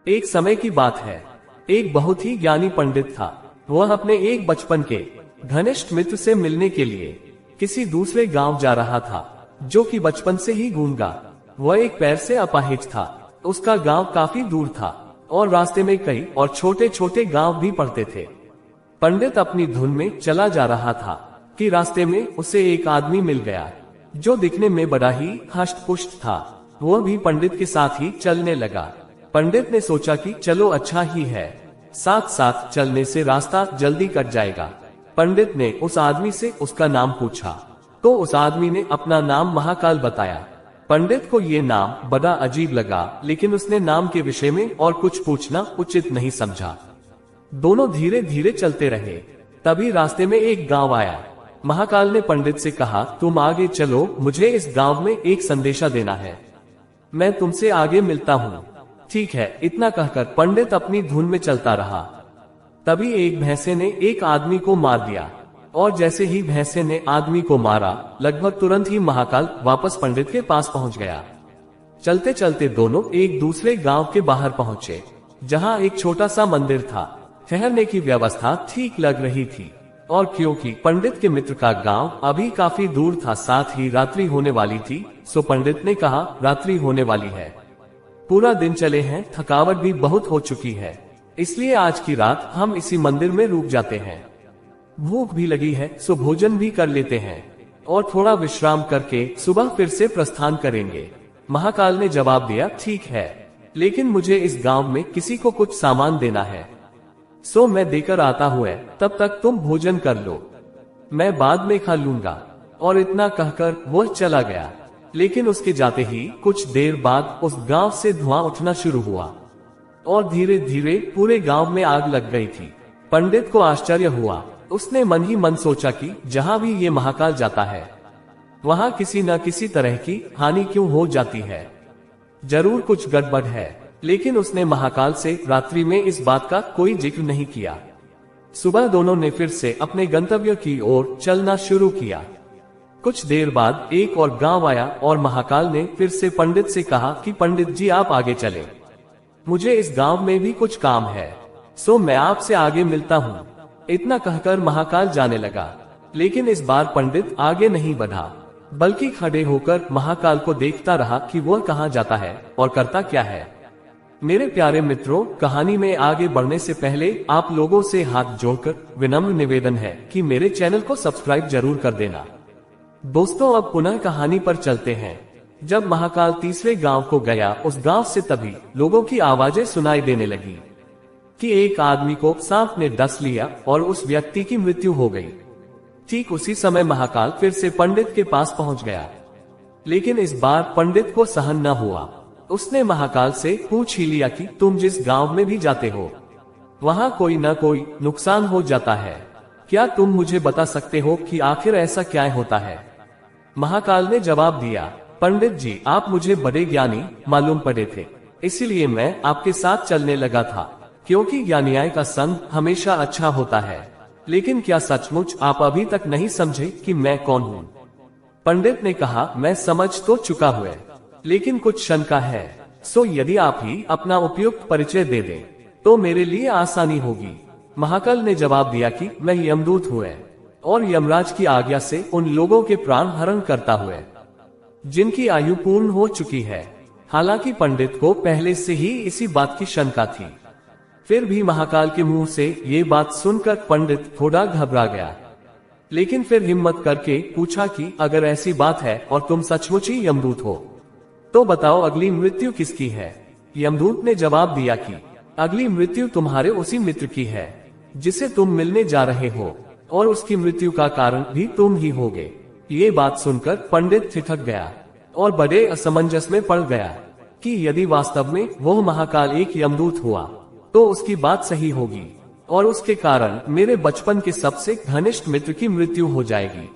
एक समय की बात है, एक बहुत ही ज्ञानी पंडित था। वह अपने एक बचपन के घनिष्ठ मित्र से मिलने के लिए किसी दूसरे गांव जा रहा था, जो कि बचपन से ही गूंगा। वह एक पैर से अपाहिज था। उसका गांव काफी दूर था और रास्ते में कई और छोटे छोटे गांव भी पड़ते थे। पंडित अपनी धुन में चला जा रहा था कि रास्ते में उसे एक आदमी मिल गया, जो दिखने में बड़ा ही हष्ट-पुष्ट था। वह भी पंडित के साथ ही चलने लगा। पंडित ने सोचा कि चलो अच्छा ही है, साथ साथ चलने से रास्ता जल्दी कट जाएगा। पंडित ने उस आदमी से उसका नाम पूछा, तो उस आदमी ने अपना नाम महाकाल बताया। पंडित को ये नाम बड़ा अजीब लगा, लेकिन उसने नाम के विषय में और कुछ पूछना उचित नहीं समझा। दोनों धीरे धीरे चलते रहे। तभी रास्ते में एक गांव आया। महाकाल ने पंडित से कहा, तुम आगे चलो, मुझे इस गांव में एक संदेशा देना है। मैं तुमसे आगे मिलता हूँ। ठीक है, इतना कहकर पंडित अपनी धुन में चलता रहा। तभी एक भैंसे ने एक आदमी को मार दिया, और जैसे ही भैंसे ने आदमी को मारा, लगभग तुरंत ही महाकाल वापस पंडित के पास पहुंच गया। चलते चलते दोनों एक दूसरे गांव के बाहर पहुंचे, जहां एक छोटा सा मंदिर था। ठहरने की व्यवस्था ठीक लग रही थी, और क्योंकि पंडित के मित्र का गांव अभी काफी दूर था, साथ ही रात्रि होने वाली थी, सो पंडित ने कहा, रात्रि होने वाली है, पूरा दिन चले हैं, थकावट भी बहुत हो चुकी है, इसलिए आज की रात हम इसी मंदिर में रुक जाते हैं। भूख भी लगी है, सो भोजन भी कर लेते हैं और थोड़ा विश्राम करके सुबह फिर से प्रस्थान करेंगे। महाकाल ने जवाब दिया, ठीक है, लेकिन मुझे इस गांव में किसी को कुछ सामान देना है, सो मैं देकर आता हूँ, तब तक तुम भोजन कर लो, मैं बाद में खा लूंगा। और इतना कहकर वह चला गया। लेकिन उसके जाते ही कुछ देर बाद उस गांव से धुआं उठना शुरू हुआ और धीरे धीरे पूरे गांव में आग लग गई थी। पंडित को आश्चर्य हुआ। उसने मन ही मन सोचा कि जहां भी ये महाकाल जाता है, वहां किसी न किसी तरह की हानि क्यों हो जाती है, जरूर कुछ गड़बड़ है। लेकिन उसने महाकाल से रात्रि में इस बात का कोई जिक्र नहीं किया। सुबह दोनों ने फिर से अपने गंतव्य की ओर चलना शुरू किया। कुछ देर बाद एक और गांव आया और महाकाल ने फिर से पंडित से कहा कि पंडित जी आप आगे चले, मुझे इस गांव में भी कुछ काम है, सो मैं आपसे आगे मिलता हूँ। इतना कहकर महाकाल जाने लगा। लेकिन इस बार पंडित आगे नहीं बढ़ा, बल्कि खड़े होकर महाकाल को देखता रहा कि वह कहाँ जाता है और करता क्या है। मेरे प्यारे मित्रों, कहानी में आगे बढ़ने से पहले आप लोगों से हाथ जोड़कर विनम्र निवेदन है कि मेरे चैनल को सब्सक्राइब जरूर कर देना। दोस्तों, अब पुनः कहानी पर चलते हैं। जब महाकाल तीसरे गांव को गया, उस गांव से तभी लोगों की आवाजें सुनाई देने लगी कि एक आदमी को सांप ने डस लिया और उस व्यक्ति की मृत्यु हो गई। ठीक उसी समय महाकाल फिर से पंडित के पास पहुंच गया। लेकिन इस बार पंडित को सहन न हुआ। उसने महाकाल से पूछ ही लिया कि तुम जिस गांव में भी जाते हो, वहां कोई न कोई नुकसान हो जाता है, क्या तुम मुझे बता सकते हो कि आखिर ऐसा क्या होता है। महाकाल ने जवाब दिया, पंडित जी, आप मुझे बड़े ज्ञानी मालूम पड़े थे, इसीलिए मैं आपके साथ चलने लगा था, क्योंकि ज्ञानियाय का संग हमेशा अच्छा होता है। लेकिन क्या सचमुच आप अभी तक नहीं समझे कि मैं कौन हूँ? पंडित ने कहा, मैं समझ तो चुका हूँ, लेकिन कुछ शंका है, सो यदि आप ही अपना उपयुक्त परिचय दे दें तो मेरे लिए आसानी होगी। महाकाल ने जवाब दिया कि मैं यमदूत हूँ और यमराज की आज्ञा से उन लोगों के प्राण हरण करता हुए जिनकी आयु पूर्ण हो चुकी है। हालांकि पंडित को पहले से ही इसी बात की शंका थी, फिर भी महाकाल के मुंह से ये बात सुनकर पंडित थोड़ा घबरा गया। लेकिन फिर हिम्मत करके पूछा कि अगर ऐसी बात है और तुम सचमुच ही यमदूत हो, तो बताओ अगली मृत्यु किसकी है। यमदूत ने जवाब दिया कि अगली मृत्यु तुम्हारे उसी मित्र की है जिसे तुम मिलने जा रहे हो, और उसकी मृत्यु का कारण भी तुम ही होगे। ये बात सुनकर पंडित ठिठक गया और बड़े असमंजस में पड़ गया कि यदि वास्तव में वह महाकाल एक यमदूत हुआ तो उसकी बात सही होगी और उसके कारण मेरे बचपन के सबसे घनिष्ठ मित्र की मृत्यु हो जाएगी।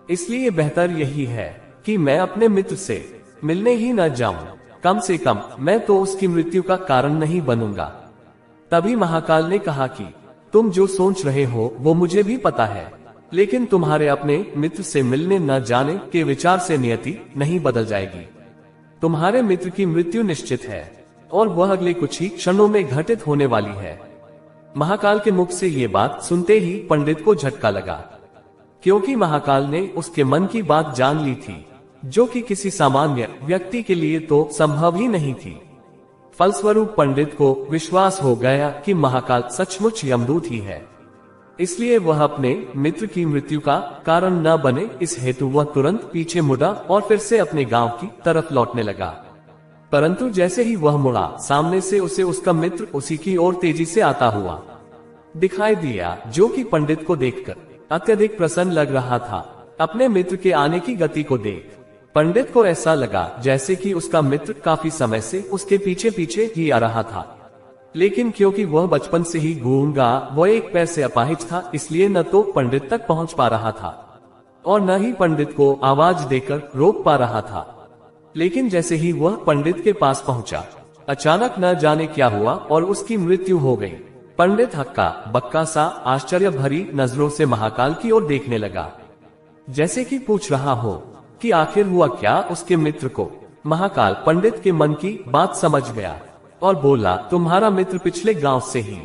इसलिए बेहतर यही है कि मैं अपने मित्र से मिलने ही न जाऊं, कम से कम मैं तो उसकी मृत्यु का कारण नहीं बनूंगा। तभी महाकाल ने कहा कि तुम जो सोच रहे हो वो मुझे भी पता है, लेकिन तुम्हारे अपने मित्र से मिलने न जाने के विचार से नियति नहीं बदल जाएगी। तुम्हारे मित्र की मृत्यु निश्चित है, और वह अगले कुछ ही क्षणों में घटित होने वाली है। महाकाल के मुख से ये बात सुनते ही पंडित को झटका लगा, क्योंकि महाकाल ने उसके मन की बात जान ली थी, जो कि किसी सामान्य व्यक्ति के लिए तो संभव ही नहीं थी। फलस्वरूप पंडित को विश्वास हो गया कि महाकाल सचमुच यमदूत ही है। इसलिए वह अपने मित्र की मृत्यु का कारण न बने, इस हेतु वह तुरंत पीछे मुड़ा और फिर से अपने गांव की तरफ लौटने लगा। परंतु जैसे ही वह मुड़ा, सामने से उसे उसका मित्र उसी की ओर तेजी से आता हुआ दिखाई दिया, जो कि पंडित को देखकर अत्यधिक प्रसन्न लग रहा था। अपने मित्र के आने की गति को देख पंडित को ऐसा लगा जैसे कि उसका मित्र काफी समय से उसके पीछे पीछे ही आ रहा था। लेकिन क्योंकि वह बचपन से ही गूंगा, वह एक पैर से अपाहिज था, इसलिए न तो पंडित तक पहुंच पा रहा था और न ही पंडित को आवाज देकर रोक पा रहा था। लेकिन जैसे ही वह पंडित के पास पहुंचा, अचानक न जाने क्या हुआ और उसकी मृत्यु हो गई। पंडित हक्का बक्का सा आश्चर्य भरी नजरों से महाकाल की ओर देखने लगा, जैसे कि पूछ रहा हो कि आखिर हुआ क्या उसके मित्र को। महाकाल पंडित के मन की बात समझ गया और बोला, तुम्हारा मित्र पिछले गांव से ही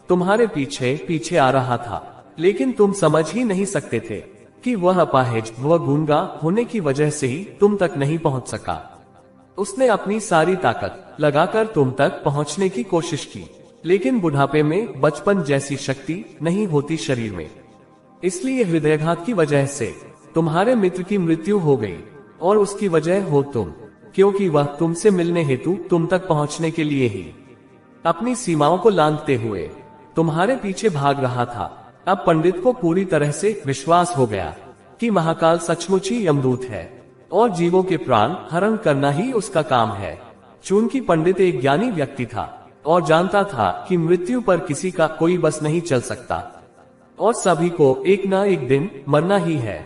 तुम्हारे पीछे पीछे आ रहा था, लेकिन तुम समझ ही नहीं सकते थे कि वह अपाहिज व गूंगा होने की वजह से ही तुम तक नहीं पहुंच सका। उसने अपनी सारी ताकत लगाकर तुम तक पहुंचने की कोशिश की, लेकिन बुढ़ापे में बचपन जैसी शक्ति नहीं होती शरीर में, इसलिए हृदयाघात की वजह से तुम्हारे मित्र की मृत्यु हो गई और उसकी वजह हो तुम, क्योंकि वह तुमसे मिलने हेतु तुम तक पहुंचने के लिए ही अपनी सीमाओं को लांघते हुए तुम्हारे पीछे भाग रहा था। अब पंडित को पूरी तरह से विश्वास हो गया कि महाकाल सचमुच ही यमदूत है और जीवों के प्राण हरण करना ही उसका काम है। चूंकि पंडित एक ज्ञानी व्यक्ति था और जानता था कि मृत्यु पर किसी का कोई बस नहीं चल सकता और सभी को एक न एक दिन मरना ही है,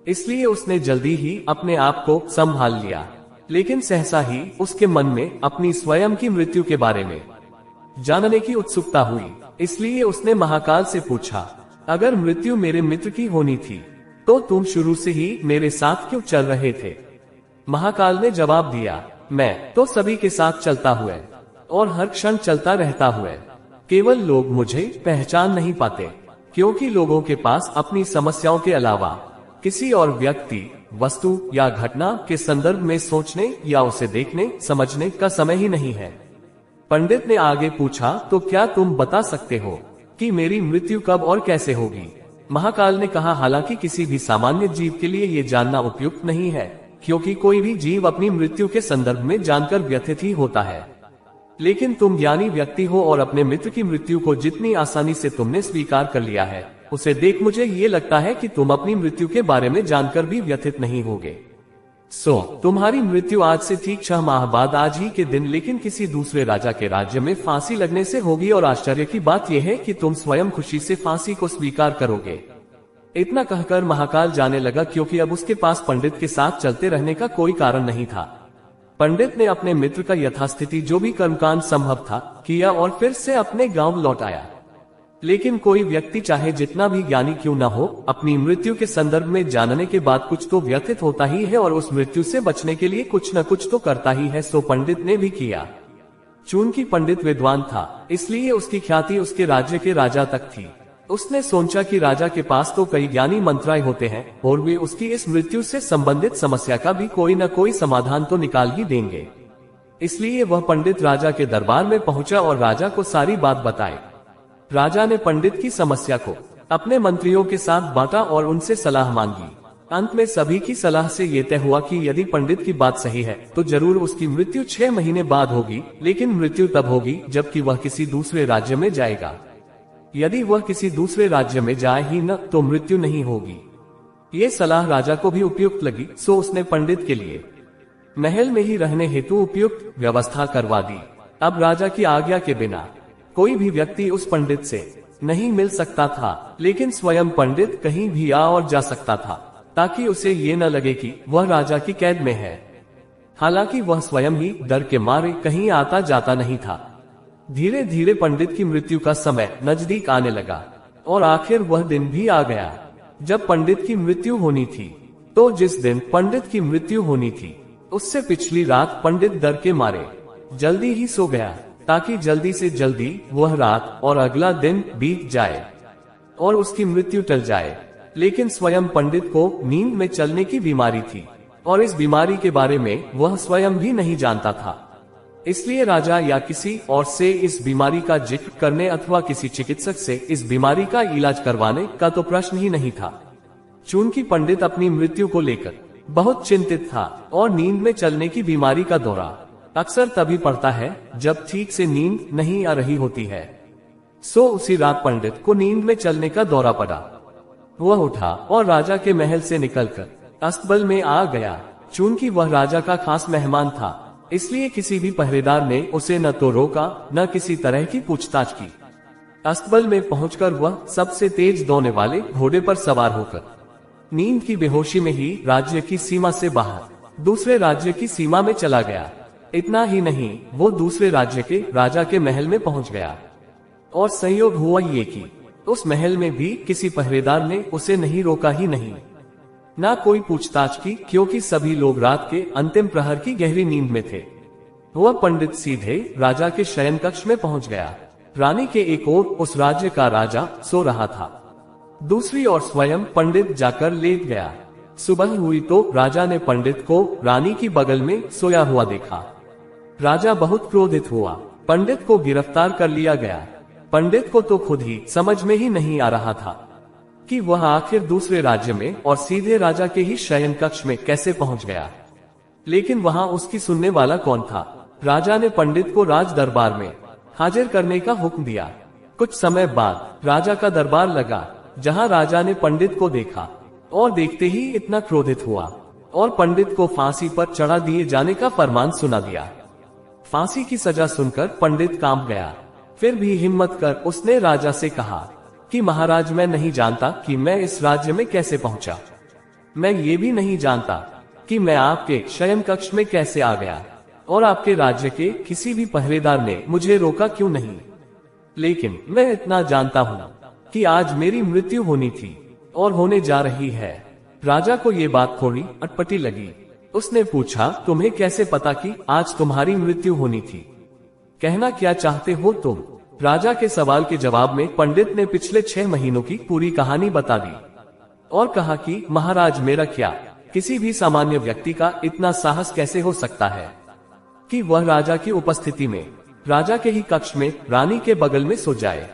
इसलिए उसने जल्दी ही अपने आप को संभाल लिया। लेकिन सहसा ही उसके मन में अपनी स्वयं की मृत्यु के बारे में जानने की उत्सुकता हुई, इसलिए उसने महाकाल से पूछा, अगर मृत्यु मेरे मित्र की होनी थी तो तुम शुरू से ही मेरे साथ क्यों चल रहे थे? महाकाल ने जवाब दिया, मैं तो सभी के साथ चलता हुए और हर क्षण चलता रहता हुए, केवल लोग मुझे पहचान नहीं पाते, क्योंकि लोगों के पास अपनी समस्याओं के अलावा किसी और व्यक्ति, वस्तु या घटना के संदर्भ में सोचने या उसे देखने समझने का समय ही नहीं है। पंडित ने आगे पूछा, तो क्या तुम बता सकते हो कि मेरी मृत्यु कब और कैसे होगी? महाकाल ने कहा, हालांकि किसी भी सामान्य जीव के लिए ये जानना उपयुक्त नहीं है, क्योंकि कोई भी जीव अपनी मृत्यु के संदर्भ में जानकर व्यथित ही होता है। लेकिन तुम ज्ञानी व्यक्ति हो और अपने मित्र की मृत्यु को जितनी आसानी से तुमने स्वीकार कर लिया है, उसे देख मुझे ये लगता है कि तुम अपनी मृत्यु के बारे में जानकर भी व्यथित नहीं होगे। तुम्हारी मृत्यु आज से ठीक 6 माह बाद आज ही के दिन, लेकिन किसी दूसरे राजा के राज्य में फांसी लगने से होगी, और आश्चर्य की बात यह है कि तुम स्वयं खुशी से फांसी को स्वीकार करोगे। इतना कहकर महाकाल जाने लगा, क्योंकि अब उसके पास पंडित के साथ चलते रहने का कोई कारण नहीं था। पंडित ने अपने मित्र का यथास्थिति जो भी कर्मकांड संभव था किया और फिर से अपने गांव लौट आया। लेकिन कोई व्यक्ति चाहे जितना भी ज्ञानी क्यों न हो, अपनी मृत्यु के संदर्भ में जानने के बाद कुछ तो व्यथित होता ही है और उस मृत्यु से बचने के लिए कुछ न कुछ तो करता ही है। सो पंडित ने भी किया। चूंकि पंडित विद्वान था, इसलिए उसकी ख्याति उसके राज्य के राजा तक थी। उसने सोचा कि राजा के पास तो कई ज्ञानी मंत्रालय होते हैं और वे उसकी इस मृत्यु से संबंधित समस्या का भी कोई न कोई समाधान तो निकाल ही देंगे। इसलिए वह पंडित राजा के दरबार में पहुंचा और राजा को सारी बात बताई। राजा ने पंडित की समस्या को अपने मंत्रियों के साथ बांटा और उनसे सलाह मांगी। अंत में सभी की सलाह से ये तय हुआ कि यदि पंडित की बात सही है तो जरूर उसकी मृत्यु 6 महीने बाद होगी, लेकिन मृत्यु तब होगी जबकि वह किसी दूसरे राज्य में जाएगा। यदि वह किसी दूसरे राज्य में जाए ही न तो मृत्यु नहीं होगी। ये सलाह राजा को भी उपयुक्त लगी, सो उसने पंडित के लिए महल में ही रहने हेतु उपयुक्त व्यवस्था करवा दी। अब राजा की आज्ञा के बिना कोई भी व्यक्ति उस पंडित से नहीं मिल सकता था, लेकिन स्वयं पंडित कहीं भी आ और जा सकता था, ताकि उसे ये न लगे कि वह राजा की कैद में है। हालांकि वह स्वयं ही डर के मारे कहीं आता जाता नहीं था। धीरे धीरे पंडित की मृत्यु का समय नजदीक आने लगा और आखिर वह दिन भी आ गया जब पंडित की मृत्यु होनी थी। तो जिस दिन पंडित की मृत्यु होनी थी, उससे पिछली रात पंडित डर के मारे जल्दी ही सो गया ताकि जल्दी से जल्दी वह रात और अगला दिन बीत जाए और उसकी मृत्यु टल जाए। लेकिन स्वयं पंडित को नींद में चलने की बीमारी थी और इस बीमारी के बारे में वह स्वयं भी नहीं जानता था। इसलिए राजा या किसी और से इस बीमारी का जिक्र करने अथवा किसी चिकित्सक से इस बीमारी का इलाज करवाने का तो प्रश्न ही नहीं था। चूंकि पंडित अपनी मृत्यु को लेकर बहुत चिंतित था और नींद में चलने की बीमारी का दौरा अक्सर तभी पड़ता है जब ठीक से नींद नहीं आ रही होती है। सो उसी रात पंडित को नींद में चलने का दौरा पड़ा। वह उठा और राजा के महल से निकलकर अस्तबल में आ गया। चूंकि वह राजा का खास मेहमान था, इसलिए किसी भी पहरेदार ने उसे न तो रोका न किसी तरह की पूछताछ की। अस्तबल में पहुंचकर वह सबसे तेज दौड़ने वाले घोड़े पर सवार होकर नींद की बेहोशी में ही राज्य की सीमा से बाहर दूसरे राज्य की सीमा में चला गया। इतना ही नहीं, वो दूसरे राज्य के राजा के महल में पहुंच गया और संयोग हुआ ये कि उस महल में भी किसी पहरेदार ने उसे नहीं रोका ही नहीं, ना कोई पूछताछ की, क्योंकि सभी लोग रात के अंतिम प्रहर की गहरी नींद में थे। वह पंडित सीधे राजा के शयन कक्ष में पहुंच गया। रानी के एक ओर उस राज्य का राजा सो रहा था, दूसरी ओर स्वयं पंडित जाकर लेट गया। सुबह हुई तो राजा ने पंडित को रानी की बगल में सोया हुआ देखा। राजा बहुत क्रोधित हुआ। पंडित को गिरफ्तार कर लिया गया। पंडित को तो खुद ही समझ में ही नहीं आ रहा था कि वह आखिर दूसरे राज्य में और सीधे राजा के ही शयन कक्ष में कैसे पहुंच गया। लेकिन वहां उसकी सुनने वाला कौन था? राजा ने पंडित को राज दरबार में हाजिर करने का हुक्म दिया। कुछ समय बाद राजा का दरबार लगा, जहां राजा ने पंडित को देखा और देखते ही इतना क्रोधित हुआ और पंडित को फांसी पर चढ़ा दिए जाने का फरमान सुना दिया। फांसी की सजा सुनकर पंडित कांप गया। फिर भी हिम्मत कर उसने राजा से कहा कि महाराज, मैं नहीं जानता कि मैं इस राज्य में कैसे पहुंचा। मैं ये भी नहीं जानता कि मैं आपके शयन कक्ष में कैसे आ गया और आपके राज्य के किसी भी पहरेदार ने मुझे रोका क्यों नहीं। लेकिन मैं इतना जानता हूँ कि आज मेरी मृत्यु होनी थी और होने जा रही है। राजा को ये बात थोड़ी अटपटी लगी। उसने पूछा, तुम्हें कैसे पता कि आज तुम्हारी मृत्यु होनी थी? कहना क्या चाहते हो तुम? राजा के सवाल के जवाब में पंडित ने पिछले 6 महीनों की पूरी कहानी बता दी और कहा कि महाराज, मेरा क्या, किसी भी सामान्य व्यक्ति का इतना साहस कैसे हो सकता है कि वह राजा की उपस्थिति में राजा के ही कक्ष में रानी के बगल में सो जाए।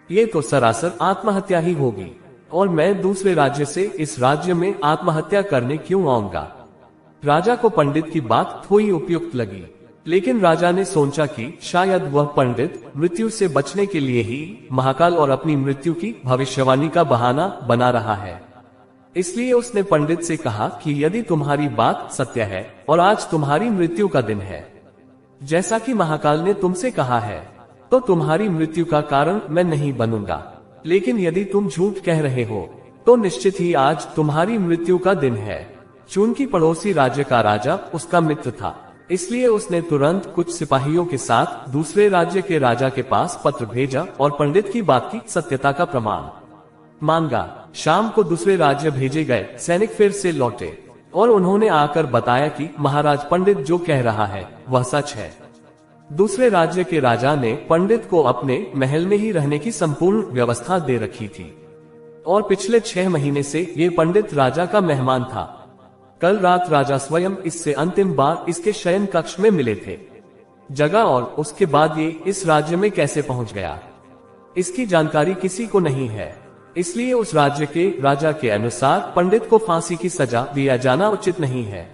ये तो सरासर आत्महत्या ही होगी और मैं दूसरे राज्य से इस राज्य में आत्महत्या करने क्यों आऊंगा। राजा को पंडित की बात थोड़ी उपयुक्त लगी, लेकिन राजा ने सोचा कि शायद वह पंडित मृत्यु से बचने के लिए ही महाकाल और अपनी मृत्यु की भविष्यवाणी का बहाना बना रहा है। इसलिए उसने पंडित से कहा कि यदि तुम्हारी बात सत्य है और आज तुम्हारी मृत्यु का दिन है, जैसा कि महाकाल ने तुमसे कहा है, तो तुम्हारी मृत्यु का कारण मैं नहीं बनूंगा। लेकिन यदि तुम झूठ कह रहे हो तो निश्चित ही आज तुम्हारी मृत्यु का दिन है। चूंकि पड़ोसी राज्य का राजा उसका मित्र था, इसलिए उसने तुरंत कुछ सिपाहियों के साथ दूसरे राज्य के राजा के पास पत्र भेजा और पंडित की बात की सत्यता का प्रमाण मांगा। शाम को दूसरे राज्य भेजे गए सैनिक फिर से लौटे और उन्होंने आकर बताया कि महाराज, पंडित जो कह रहा है वह सच है। दूसरे राज्य के राजा ने पंडित को अपने महल में ही रहने की संपूर्ण व्यवस्था दे रखी थी और पिछले 6 महीने से ये पंडित राजा का मेहमान था। कल रात राजा स्वयं इससे अंतिम बार इसके शयन कक्ष में मिले थे। जगह और उसके बाद ये इस राज्य में कैसे पहुंच गया, इसकी जानकारी किसी को नहीं है। इसलिए उस राज्य के राजा के अनुसार पंडित को फांसी की सजा दिया जाना उचित नहीं है।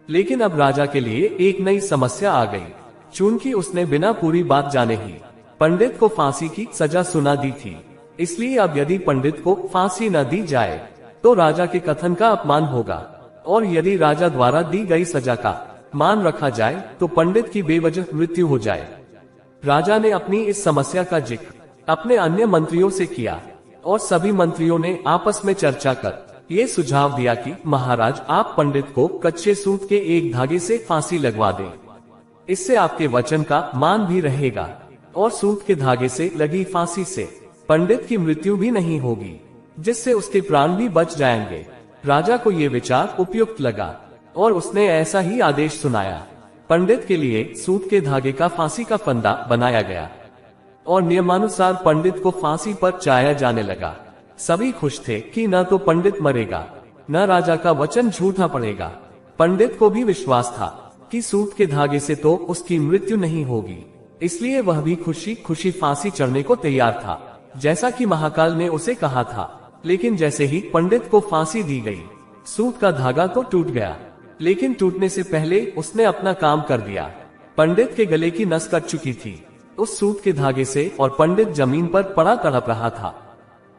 लेकिन अब राजा के लिए एक नई समस्या आ गई। चूंकि उसने बिना पूरी बात जाने ही पंडित को फांसी की सजा सुना दी थी, इसलिए अब यदि पंडित को फांसी न दी जाए तो राजा के कथन का अपमान होगा और यदि राजा द्वारा दी गई सजा का मान रखा जाए तो पंडित की बेवजह मृत्यु हो जाए। राजा ने अपनी इस समस्या का जिक्र अपने अन्य मंत्रियों से किया और सभी मंत्रियों ने आपस में चर्चा कर ये सुझाव दिया कि महाराज, आप पंडित को कच्चे सूत के एक धागे से फांसी लगवा दें। इससे आपके वचन का मान भी रहेगा और सूत के धागे से लगी फांसी से पंडित की मृत्यु भी नहीं होगी, जिससे उसके प्राण भी बच जाएंगे। राजा को ये विचार उपयुक्त लगा और उसने ऐसा ही आदेश सुनाया। पंडित के लिए सूत के धागे का फांसी का फंदा बनाया गया और नियमानुसार पंडित को फांसी पर चढ़ाया जाने लगा। सभी खुश थे कि न तो पंडित मरेगा, न राजा का वचन झूठा पड़ेगा। पंडित को भी विश्वास था कि सूत के धागे से तो उसकी मृत्यु नहीं होगी, इसलिए वह भी खुशी खुशी फांसी चढ़ने को तैयार था, जैसा कि महाकाल ने उसे कहा था। लेकिन जैसे ही पंडित को फांसी दी गई, सूत का धागा तो टूट गया, लेकिन टूटने से पहले उसने अपना काम कर दिया। पंडित के गले की नस कट चुकी थी उस सूत के धागे से और पंडित जमीन पर पड़ा तड़प रहा था।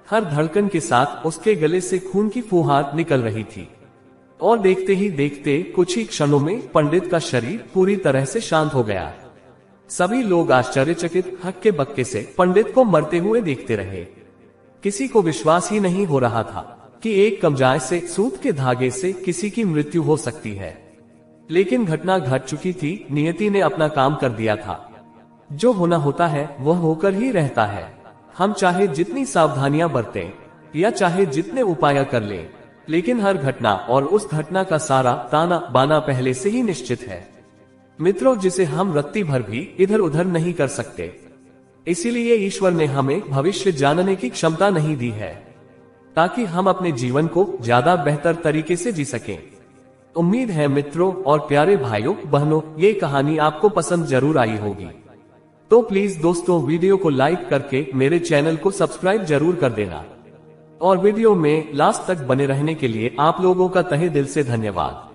हर धड़कन के साथ उसके गले से खून की फुहार निकल रही थी और देखते ही देखते कुछ ही क्षणों में पंडित का शरीर पूरी तरह से शांत हो गया। सभी लोग आश्चर्यचकित हक्के बक्के से पंडित को मरते हुए देखते रहे। किसी को विश्वास ही नहीं हो रहा था कि एक कमजाए से सूत के धागे से किसी की मृत्यु हो सकती है। लेकिन घटना घट चुकी थी, नियति ने अपना काम कर दिया था। जो होना होता है वह होकर ही रहता है। हम चाहे जितनी सावधानियां बरतें या चाहे जितने उपाय कर लें, लेकिन हर घटना और उस घटना का सारा ताना बाना पहले से ही निश्चित है मित्रों, जिसे हम रत्ती भर भी इधर उधर नहीं कर सकते। इसीलिए ईश्वर ने हमें भविष्य जानने की क्षमता नहीं दी है, ताकि हम अपने जीवन को ज्यादा बेहतर तरीके से जी सकें। उम्मीद है मित्रों और प्यारे भाइयों बहनों, ये कहानी आपको पसंद जरूर आई होगी। तो प्लीज दोस्तों, वीडियो को लाइक करके मेरे चैनल को सब्सक्राइब जरूर कर देना और वीडियो में लास्ट तक बने रहने के लिए आप लोगों का तहे दिल से धन्यवाद।